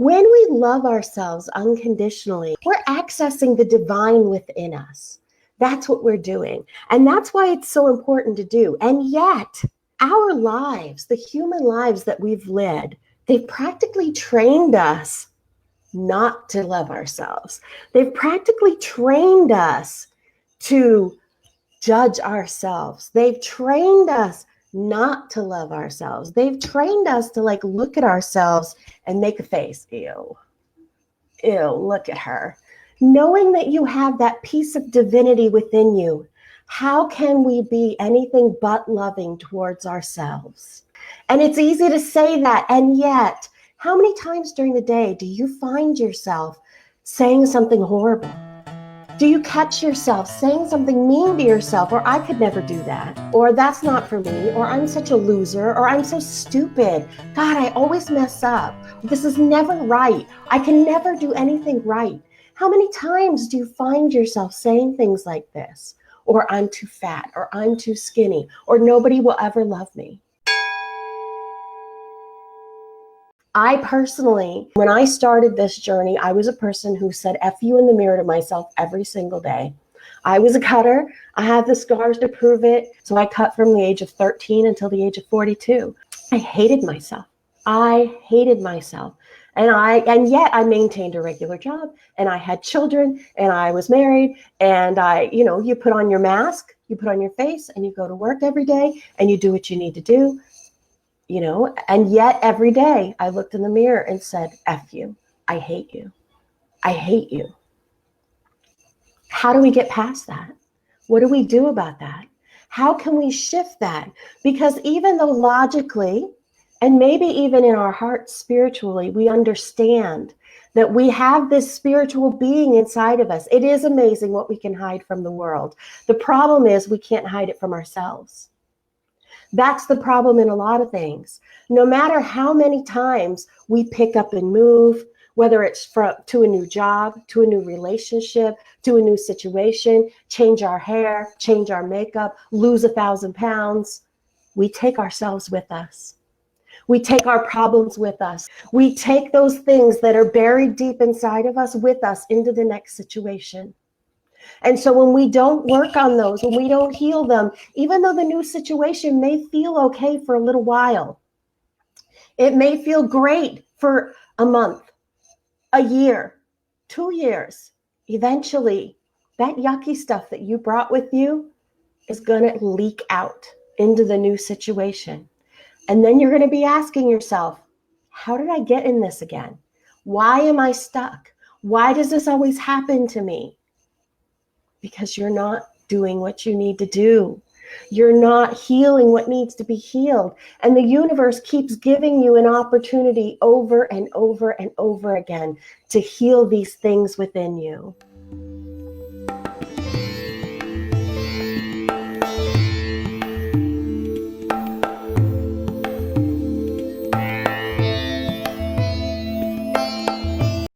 When we love ourselves unconditionally, we're accessing the divine within us. That's what we're doing. And that's why it's so important to do. And yet, our lives, the human lives that we've led, they've practically trained us not to love ourselves. They've practically trained us to judge ourselves. They've trained us not to love ourselves. They've trained us to look at ourselves and make a face. Ew, look at her. Knowing that you have that piece of divinity within you, how can we be anything but loving towards ourselves? And it's easy to say that, and yet, how many times during the day do you find yourself saying something horrible? Do you catch yourself saying something mean to yourself, or I could never do that, or that's not for me, or I'm such a loser, or I'm so stupid. God, I always mess up. This is never right. I can never do anything right. How many times do you find yourself saying things like this? Or I'm too fat, or I'm too skinny, or nobody will ever love me. I personally, when I started this journey, I was a person who said F you in the mirror to myself every single day. I was a cutter. I had the scars to prove it. So I cut from the age of 13 until the age of 42. I hated myself. I hated myself. And yet I maintained a regular job, and I had children, and I was married, and you put on your mask, you put on your face, and you go to work every day, and you do what you need to do. And yet every day I looked in the mirror and said, F you, I hate you, I hate you. How do we get past that? What do we do about that? How can we shift that? Because even though logically, and maybe even in our hearts spiritually, we understand that we have this spiritual being inside of us. It is amazing what we can hide from the world. The problem is we can't hide it from ourselves. That's the problem in a lot of things. No matter how many times we pick up and move, whether it's to a new job, to a new relationship, to a new situation, change our hair, change our makeup, lose 1,000 pounds, we take ourselves with us. We take our problems with us. We take those things that are buried deep inside of us with us into the next situation. And so when we don't work on those, when we don't heal them, even though the new situation may feel okay for a little while, it may feel great for a month, a year, 2 years. Eventually, that yucky stuff that you brought with you is going to leak out into the new situation. And then you're going to be asking yourself, how did I get in this again? Why am I stuck? Why does this always happen to me? Because you're not doing what you need to do. You're not healing what needs to be healed. And the universe keeps giving you an opportunity over and over and over again to heal these things within you.